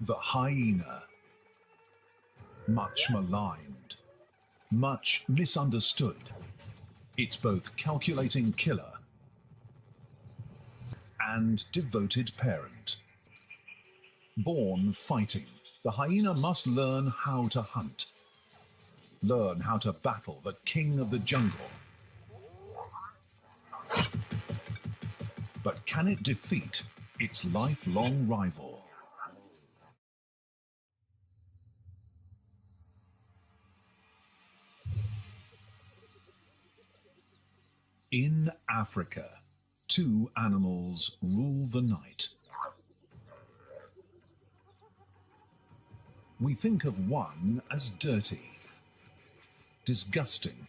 The hyena. Much maligned, much misunderstood. It's both calculating killer and devoted parent. Born fighting, the hyena must learn how to hunt, learn how to battle the king of the jungle. But can it defeat its lifelong rival? In Africa, two animals rule the night. We think of one as dirty, disgusting,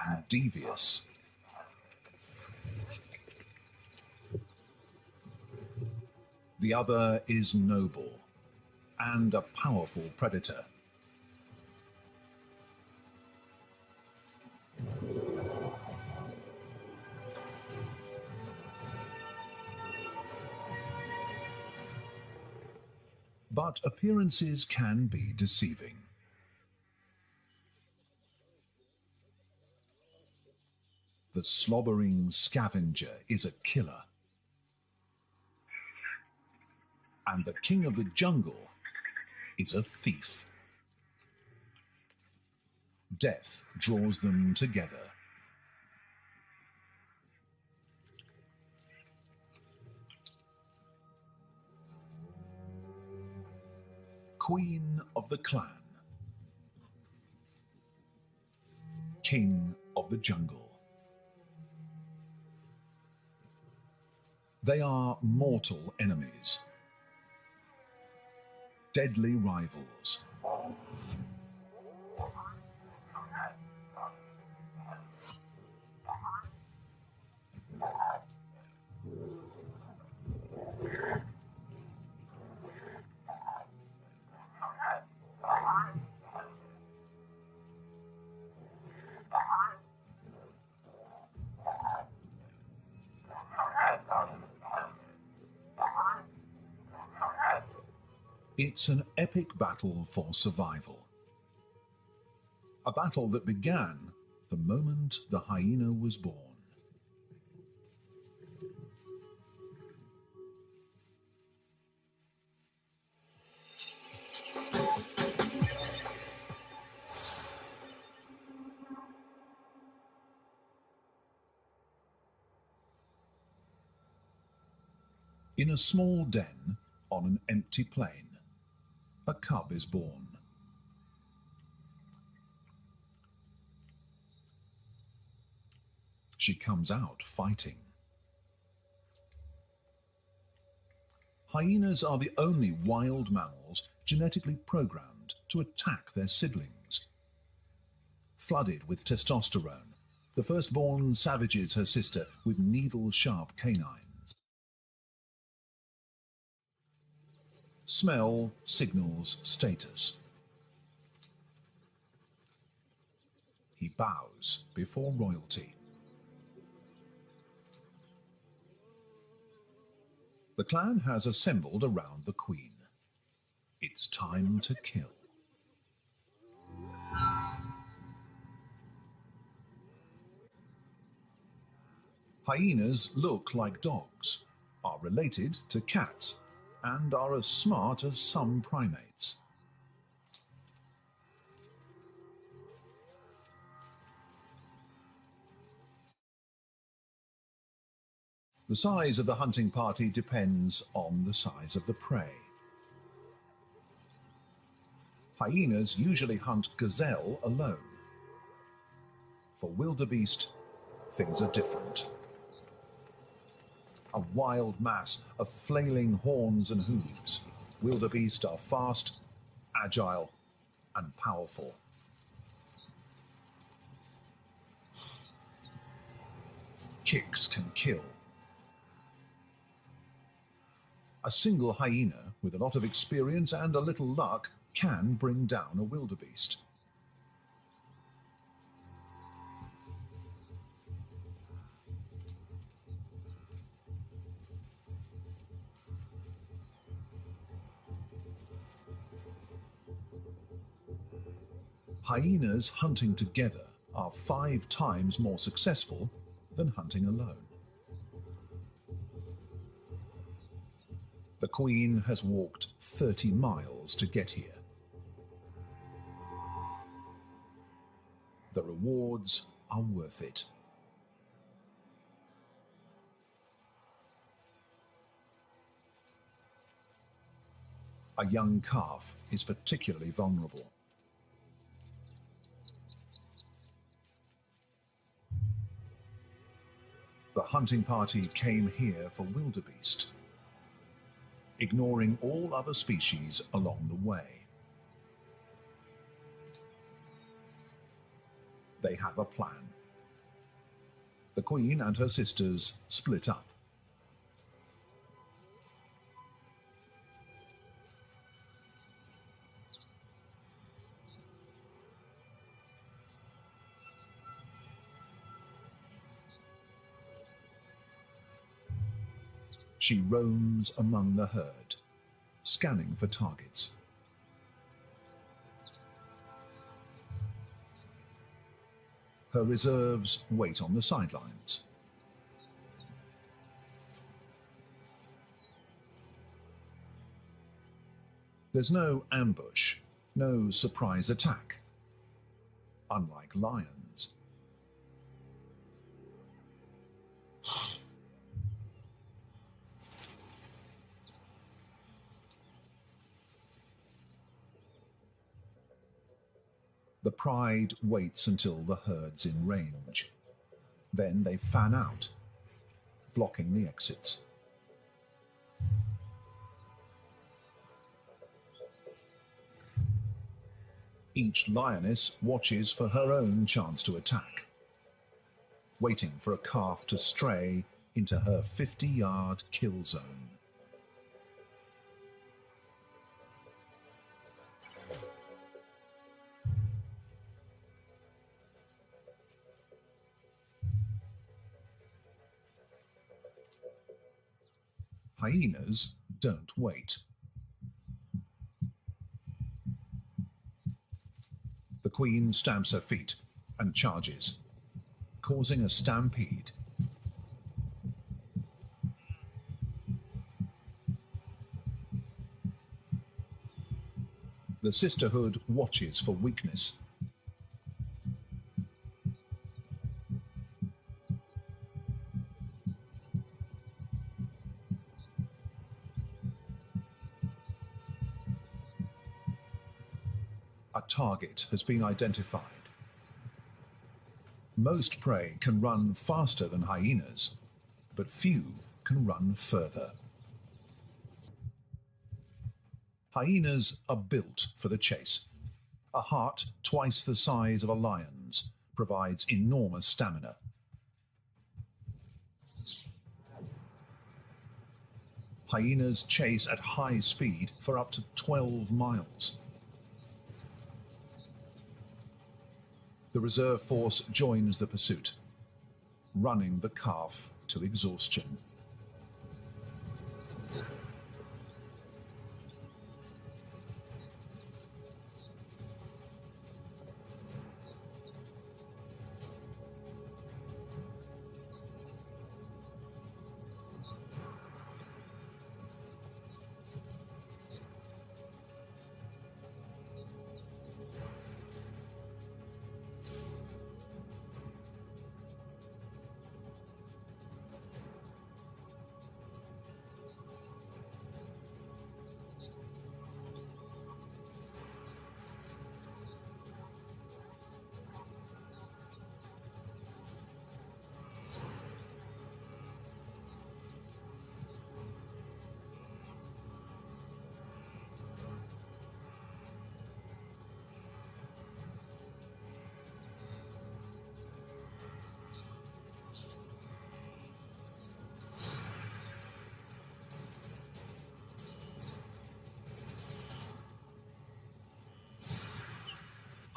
and devious. The other is noble and a powerful predator. But appearances can be deceiving. The slobbering scavenger is a killer. And the king of the jungle is a thief. Death draws them together. Queen of the clan. King of the jungle. They are mortal enemies. Deadly rivals. It's an epic battle for survival. A battle that began the moment the hyena was born. In a small den on an empty plain, a cub is born. She comes out fighting. Hyenas are the only wild mammals genetically programmed to attack their siblings. Flooded with testosterone, the firstborn savages her sister with needle-sharp canines. Smell signals status. He bows before royalty. The clan has assembled around the queen. It's time to kill. Hyenas look like dogs, are related to cats, and are as smart as some primates. The size of the hunting party depends on the size of the prey. Hyenas usually hunt gazelle alone. For wildebeest, things are different. A wild mass of flailing horns and hooves, wildebeest are fast, agile, and powerful. Kicks can kill. A single hyena with a lot of experience and a little luck can bring down a wildebeest. Hyenas hunting together are 5 times more successful than hunting alone. The Queen has walked 30 miles to get here. The rewards are worth it. A young calf is particularly vulnerable. The hunting party came here for wildebeest, ignoring all other species along the way. They have a plan. The Queen and her sisters split up. She roams among the herd, scanning for targets. Her reserves wait on the sidelines. There's no ambush, no surprise attack. Unlike lions. The pride waits until the herd's in range. Then they fan out, blocking the exits. Each lioness watches for her own chance to attack, waiting for a calf to stray into her 50-yard kill zone. Hyenas don't wait. The Queen stamps her feet and charges, causing a stampede. The sisterhood watches for weakness. A target has been identified. Most prey can run faster than hyenas, but few can run further. Hyenas are built for the chase. A heart twice the size of a lion's provides enormous stamina. Hyenas chase at high speed for up to 12 miles. The reserve force joins the pursuit, running the calf to exhaustion.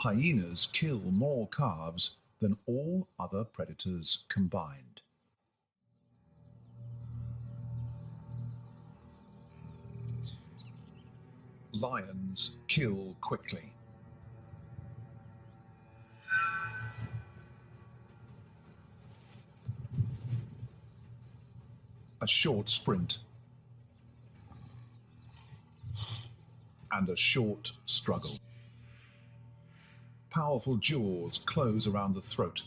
Hyenas kill more calves than all other predators combined. Lions kill quickly. a short sprint, and a short struggle. Powerful jaws close around the throat,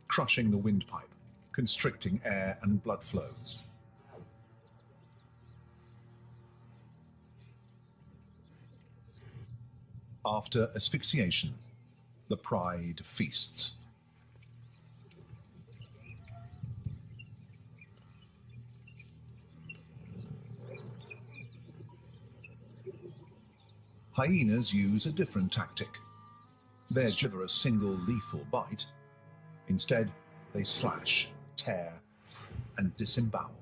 crushing the windpipe, constricting air and blood flow. After asphyxiation, the pride feasts. Hyenas use a different tactic. They deliver a single lethal bite. Instead, they slash, tear, and disembowel.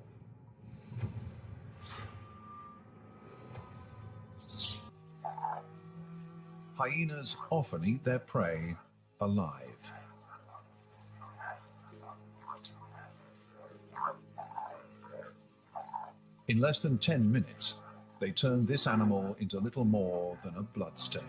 Hyenas often eat their prey alive. In less than 10 minutes, they turn this animal into little more than a bloodstain.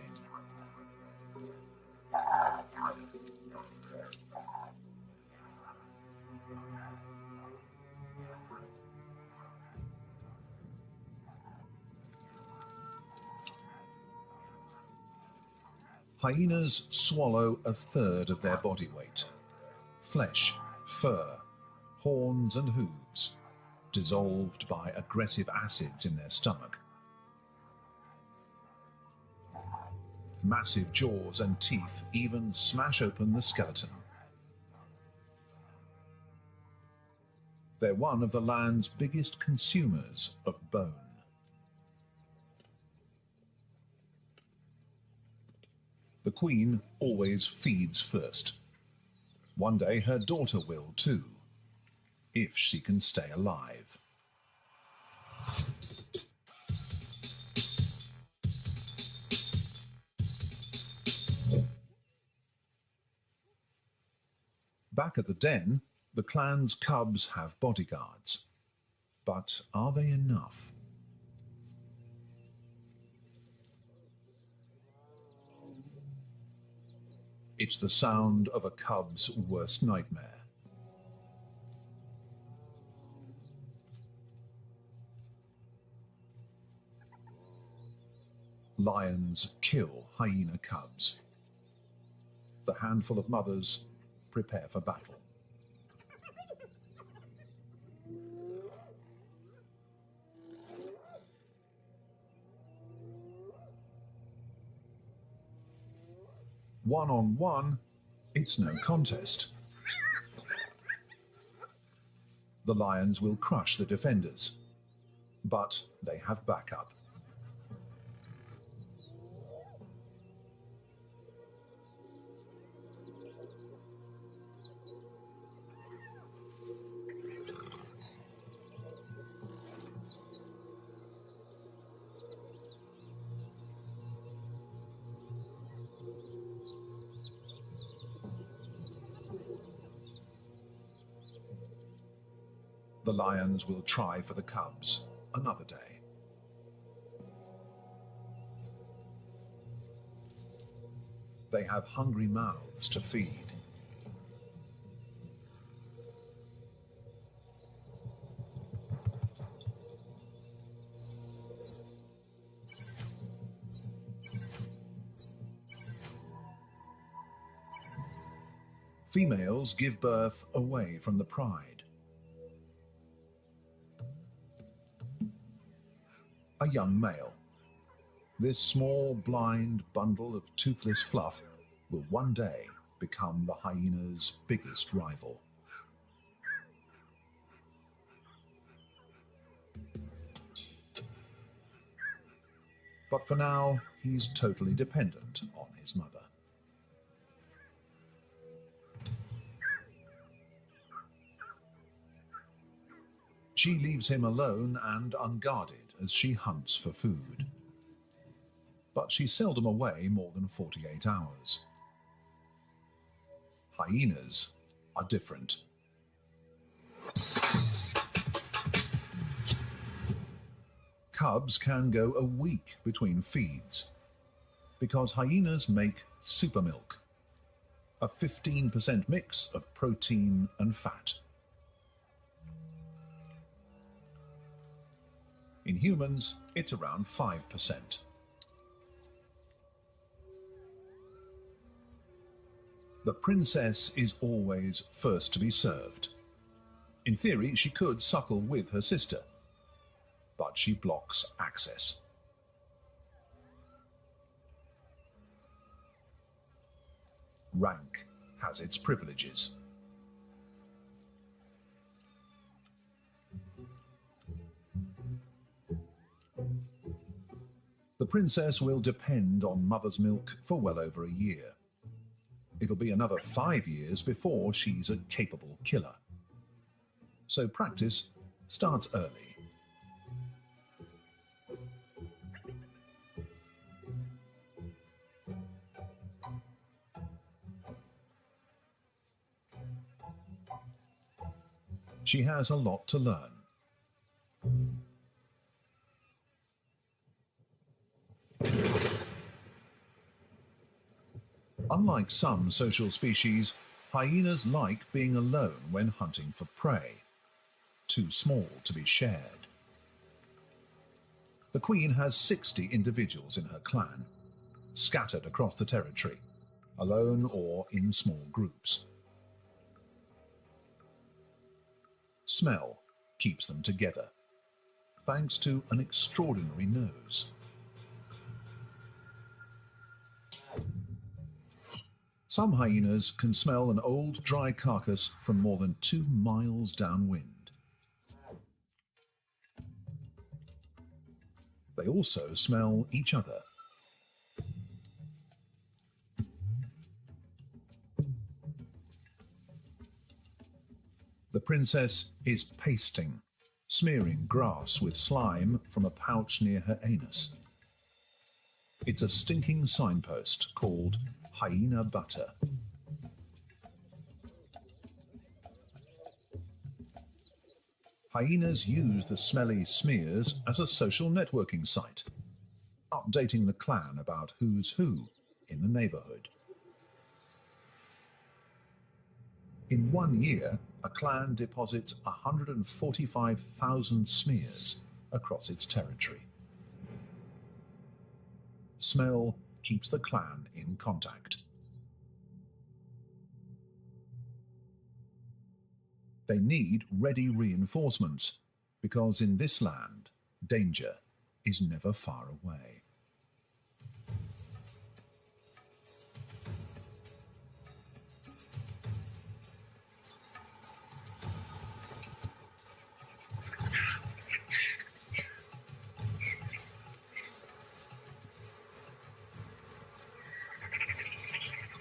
Hyenas swallow a third of their body weight. Flesh, fur, horns and hooves, dissolved by aggressive acids in their stomach. Massive jaws and teeth even smash open the skeleton. They're one of the land's biggest consumers of bone. The queen always feeds first. One day her daughter will too, if she can stay alive. Back at the den, the clan's cubs have bodyguards. But are they enough? It's the sound of a cub's worst nightmare. Lions kill hyena cubs. The handful of mothers prepare for battle. One-on-one, it's no contest. The lions will crush the defenders, but they have backup. The lions will try for the cubs another day. They have hungry mouths to feed. Females give birth away from the pride. A young male. This small, blind bundle of toothless fluff will one day become the hyena's biggest rival. But for now, he's totally dependent on his mother. She leaves him alone and unguarded as she hunts for food. But she's seldom away more than 48 hours. Hyenas are different. Cubs can go a week between feeds because hyenas make super milk, a 15% mix of protein and fat. In humans, it's around 5%. The princess is always first to be served. In theory, she could suckle with her sister, but she blocks access. Rank has its privileges. The princess will depend on mother's milk for well over a year. It'll be another 5 years before she's a capable killer. So practice starts early. She has a lot to learn. Unlike some social species, hyenas like being alone when hunting for prey, too small to be shared. The queen has 60 individuals in her clan, scattered across the territory, alone or in small groups. Smell keeps them together, thanks to an extraordinary nose. Some hyenas can smell an old dry carcass from more than 2 miles downwind. They also smell each other. The princess is pasting, smearing grass with slime from a pouch near her anus. It's a stinking signpost called hyena butter. Hyenas use the smelly smears as a social networking site, updating the clan about who's who in the neighborhood. In 1 year, a clan deposits 145,000 smears across its territory. Smell keeps the clan in contact. They need ready reinforcements, because in this land, danger is never far away.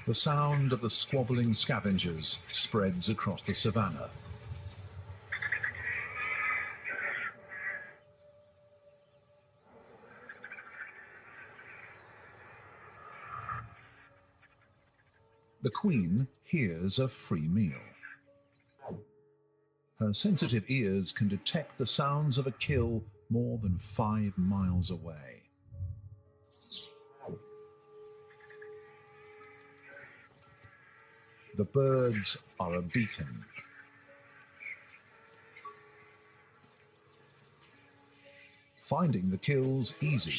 The sound of the squabbling scavengers spreads across the savannah. The queen hears a free meal. Her sensitive ears can detect the sounds of a kill more than 5 miles away. The birds are a beacon. Finding the kill's easy.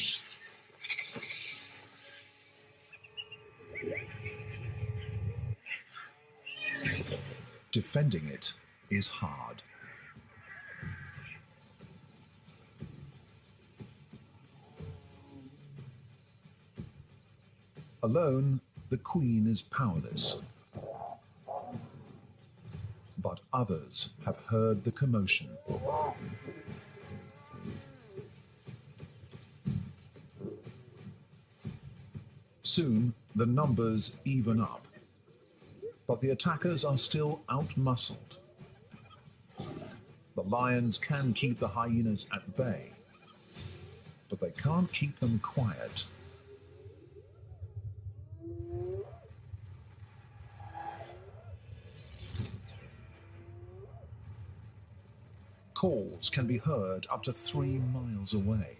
Defending it is hard. Alone, the queen is powerless. But others have heard the commotion. Soon, the numbers even up. But the attackers are still outmuscled. The lions can keep the hyenas at bay, but they can't keep them quiet. Calls can be heard up to 3 miles away.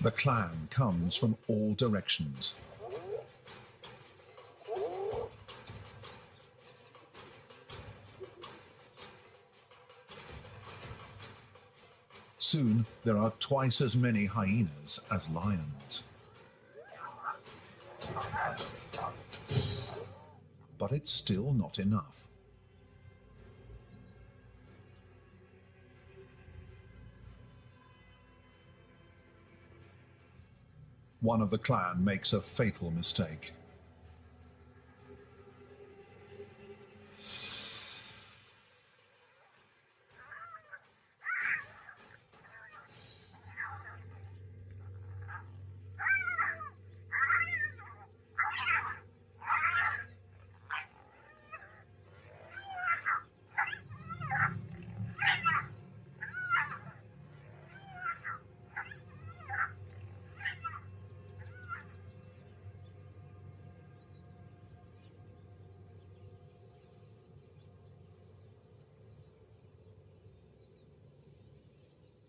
The clan comes from all directions. Soon there are twice as many hyenas as lions. But it's still not enough. One of the clan makes a fatal mistake.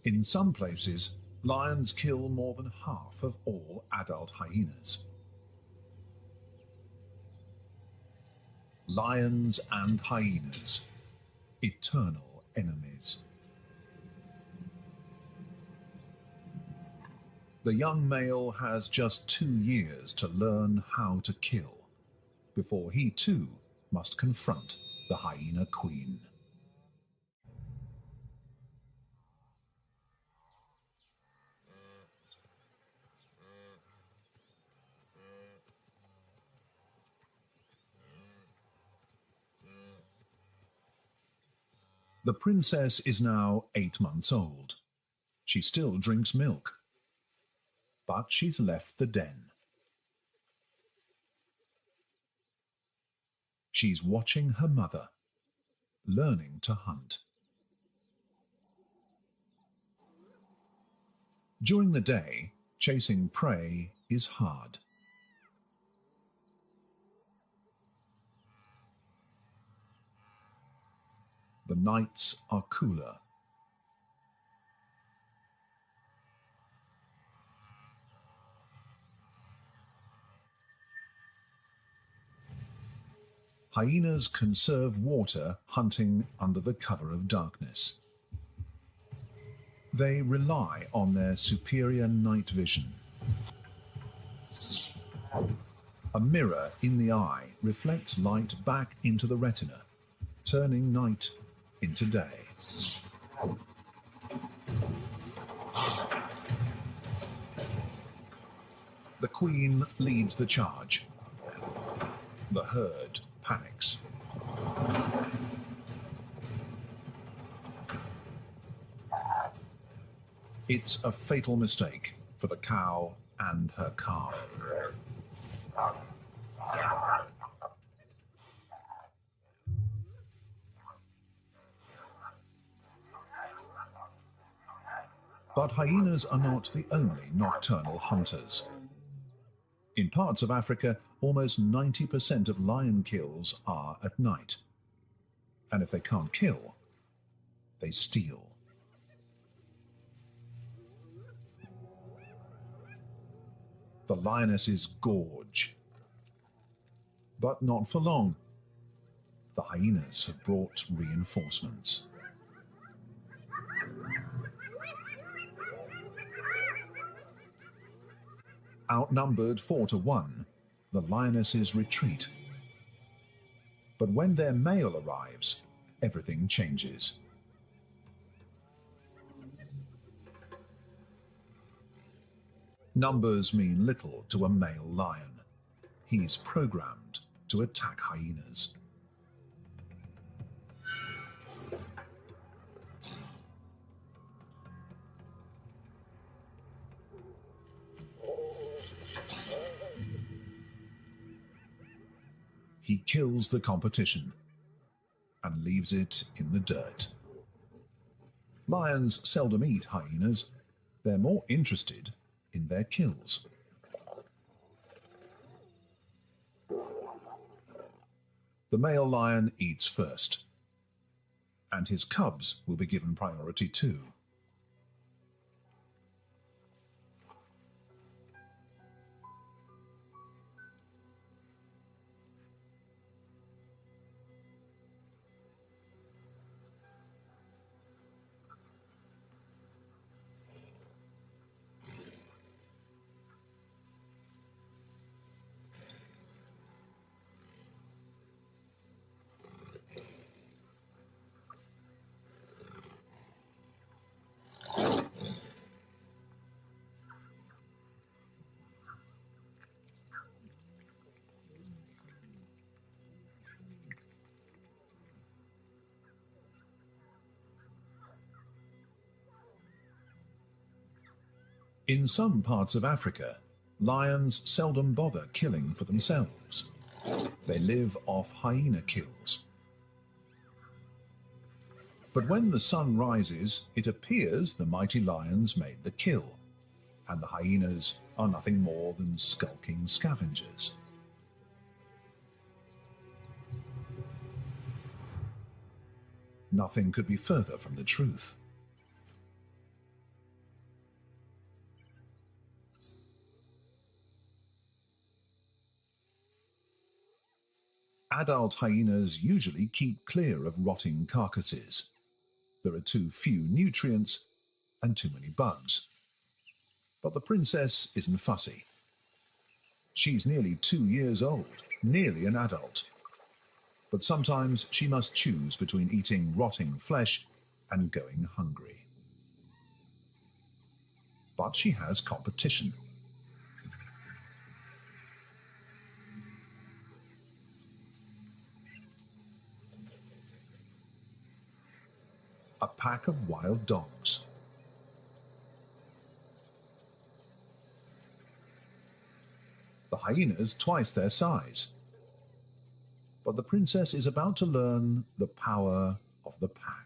In some places, lions kill more than half of all adult hyenas. Lions and hyenas, eternal enemies. The young male has just 2 years to learn how to kill, before he too must confront the hyena queen. The princess is now 8 months old. She still drinks milk. But she's left the den. She's watching her mother, learning to hunt. During the day, chasing prey is hard. The nights are cooler. Hyenas conserve water hunting under the cover of darkness. They rely on their superior night vision. A mirror in the eye reflects light back into the retina, turning night into day. The queen leads the charge. The herd panics. It's a fatal mistake for the cow and her calf. But hyenas are not the only nocturnal hunters. In parts of Africa, almost 90% of lion kills are at night. And if they can't kill, they steal. The lionesses gorge. But not for long. The hyenas have brought reinforcements. Outnumbered 4-1, the lionesses retreat. But when their male arrives, everything changes. Numbers mean little to a male lion. He's programmed to attack hyenas. He kills the competition and leaves it in the dirt. Lions seldom eat hyenas. They're more interested in their kills. The male lion eats first, and his cubs will be given priority too. In some parts of Africa, lions seldom bother killing for themselves. They live off hyena kills. But when the sun rises, it appears the mighty lions made the kill, and the hyenas are nothing more than skulking scavengers. Nothing could be further from the truth. Adult hyenas usually keep clear of rotting carcasses. There are too few nutrients and too many bugs. But the princess isn't fussy. She's nearly 2 years old, nearly an adult. But sometimes she must choose between eating rotting flesh and going hungry. But she has competition. A pack of wild dogs. The hyenas twice their size. But the princess is about to learn the power of the pack.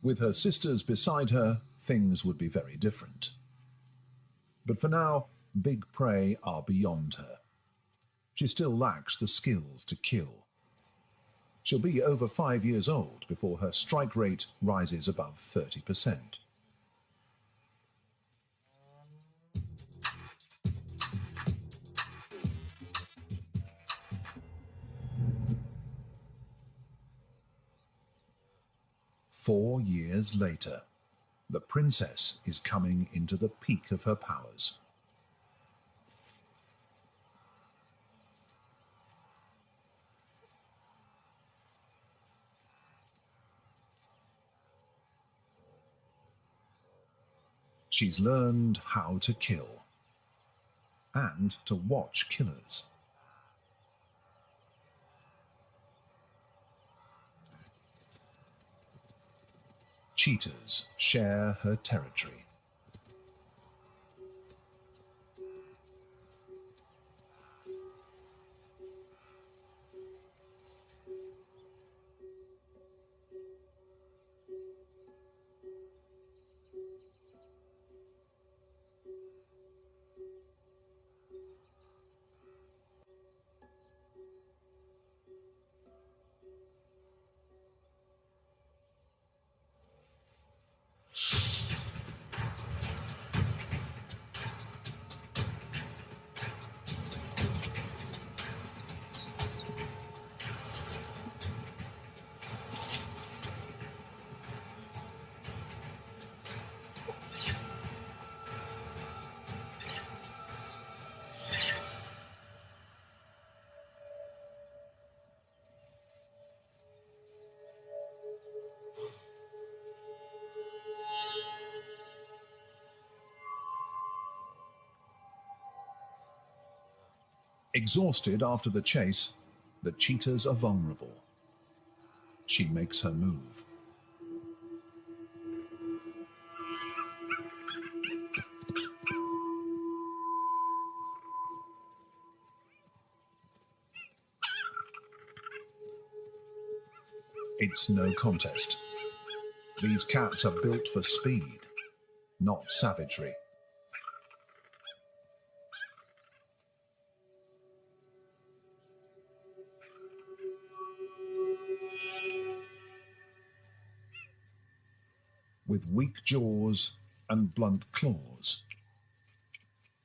With her sisters beside her, things would be very different. But for now, big prey are beyond her. She still lacks the skills to kill. She'll be over 5 years old before her strike rate rises above 30%. Four years later, the princess is coming into the peak of her powers. She's learned how to kill and to watch killers. Cheetahs share her territory. Exhausted after the chase, the cheetahs are vulnerable. She makes her move. It's no contest. These cats are built for speed, not savagery. with weak jaws and blunt claws.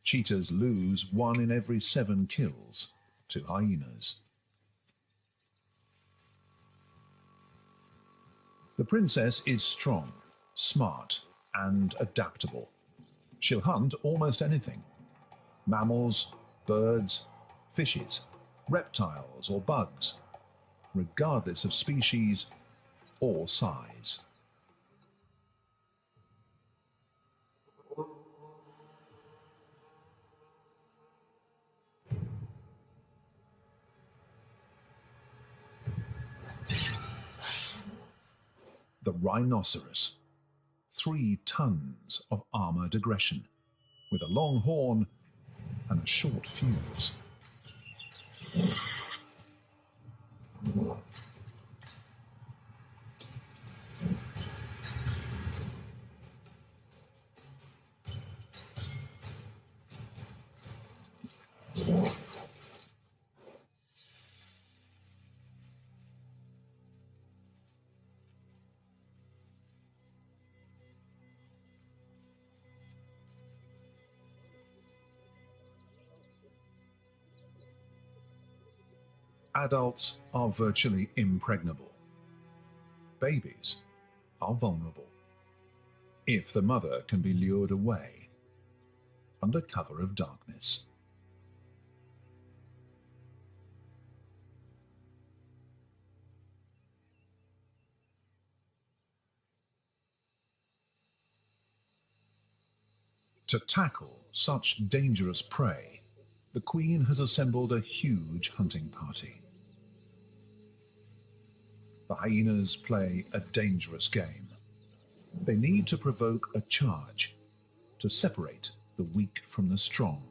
Cheetahs lose 1 in every 7 kills to hyenas. The princess is strong, smart, and adaptable. She'll hunt almost anything: mammals, birds, fishes, reptiles, or bugs, regardless of species or size. The rhinoceros. 3 tons of armoured aggression, with a long horn and a short fuse. Adults are virtually impregnable. Babies are vulnerable, if the mother can be lured away under cover of darkness. To tackle such dangerous prey, the Queen has assembled a huge hunting party. The hyenas play a dangerous game. They need to provoke a charge to separate the weak from the strong.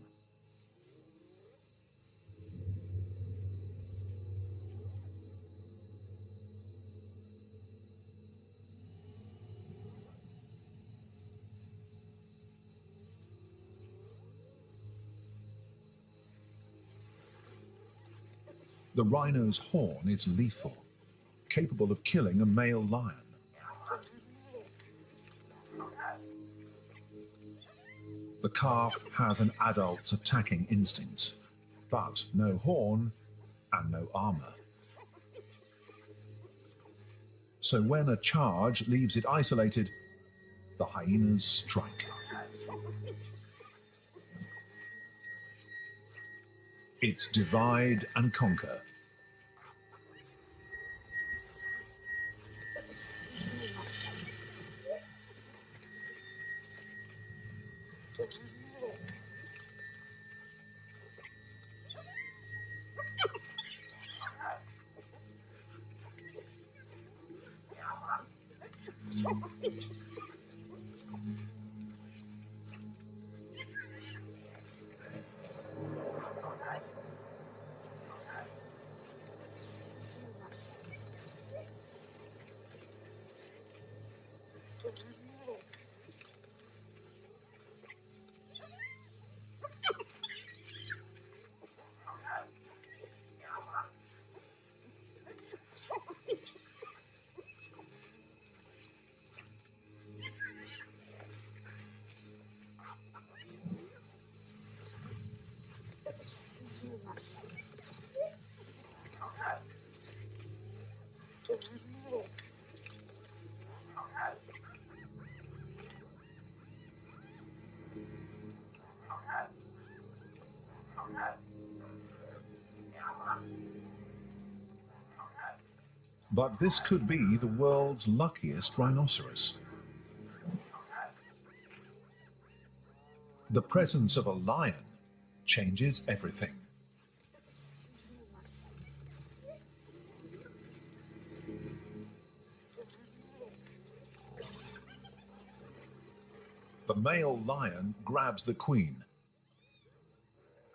The rhino's horn is lethal, capable of killing a male lion. The calf has an adult's attacking instincts, but no horn and no armor. So when a charge leaves it isolated, the hyenas strike. It's divide and conquer. But this could be the world's luckiest rhinoceros. The presence of a lion changes everything. The male lion grabs the queen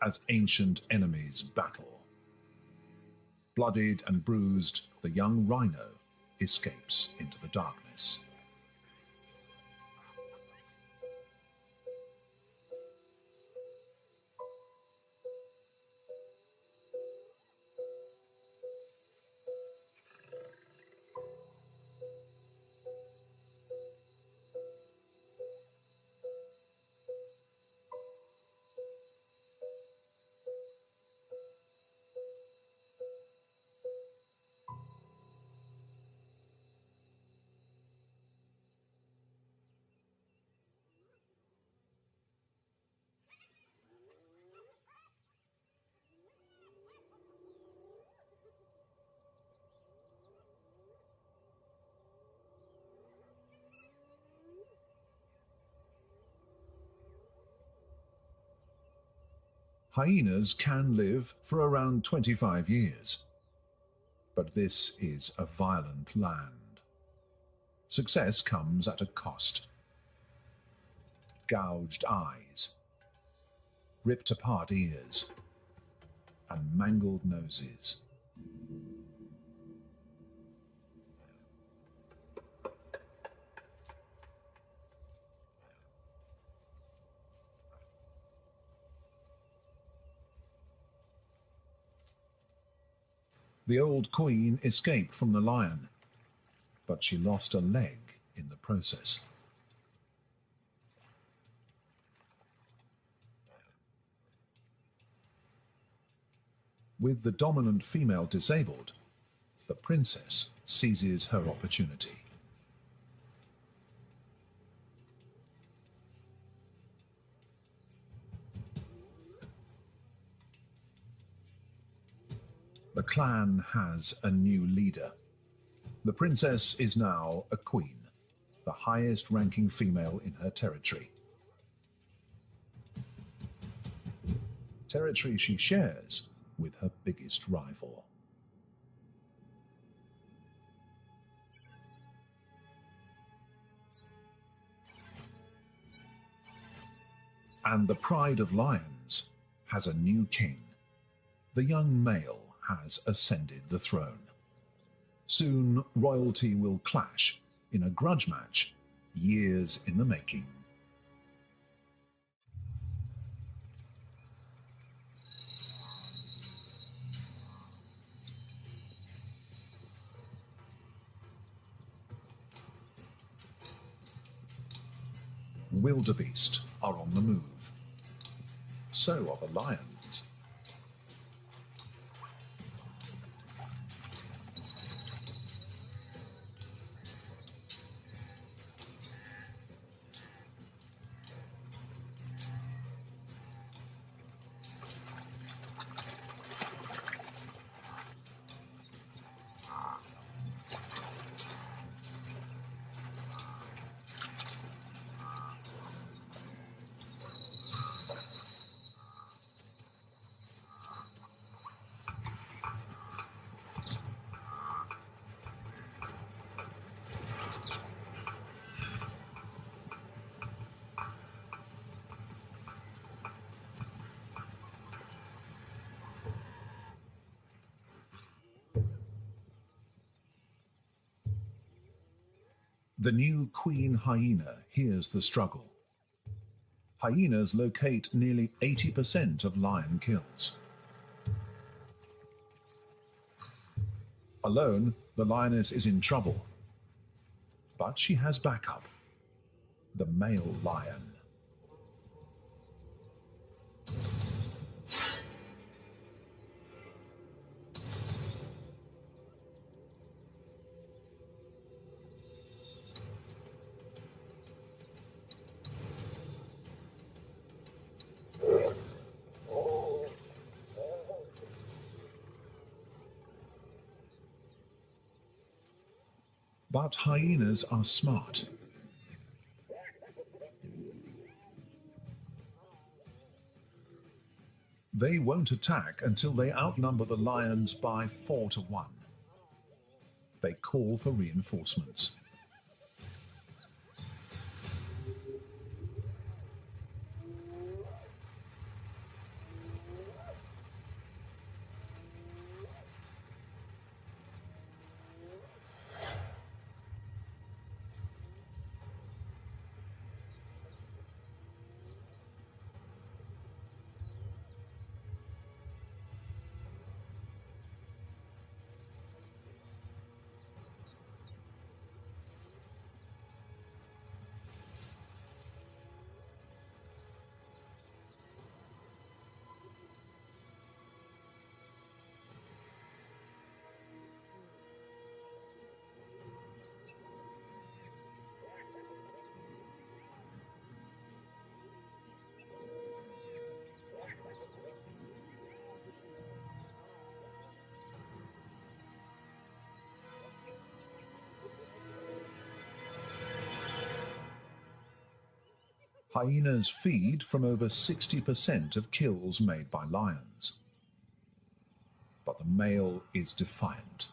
as ancient enemies battle. Bloodied and bruised, the young rhino escapes into the darkness. Hyenas can live for around 25 years. But this is a violent land. Success comes at a cost. Gouged eyes, ripped apart ears, and mangled noses. The old queen escaped from the lion, but she lost a leg in the process. With the dominant female disabled, the princess seizes her opportunity. The clan has a new leader. The princess is now a queen, the highest ranking female in her territory. Territory she shares with her biggest rival. And the Pride of Lions has a new king. The young male has ascended the throne. Soon, royalty will clash in a grudge match, years in the making. Wildebeest are on the move. So are the lions. The new queen hyena hears the struggle. Hyenas locate nearly 80% of lion kills. Alone, the lioness is in trouble. But she has backup. The male lion. But hyenas are smart. They won't attack until they outnumber the lions by 4-1. They call for reinforcements. Hyenas feed from over 60% of kills made by lions. But the male is defiant.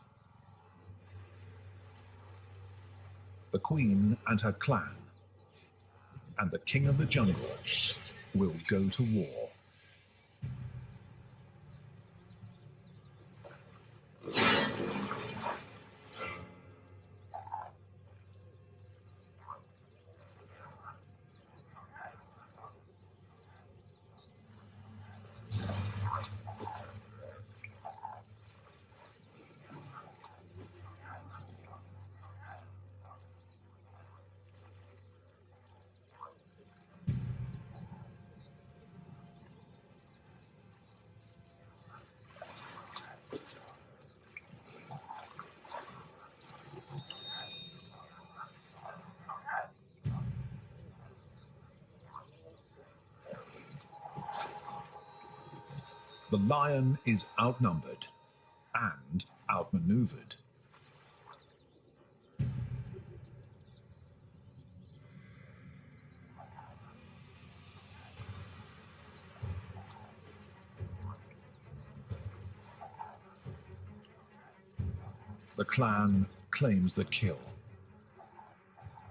The queen and her clan, and the king of the jungle, will go to war. The lion is outnumbered and outmaneuvered. The clan claims the kill,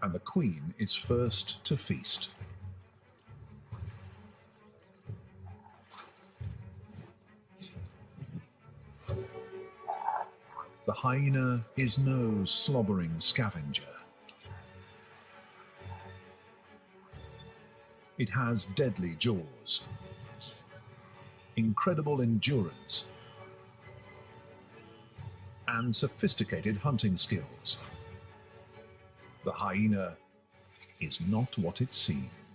and the queen is first to feast. The hyena is no slobbering scavenger. It has deadly jaws, incredible endurance, and sophisticated hunting skills. The hyena is not what it seems.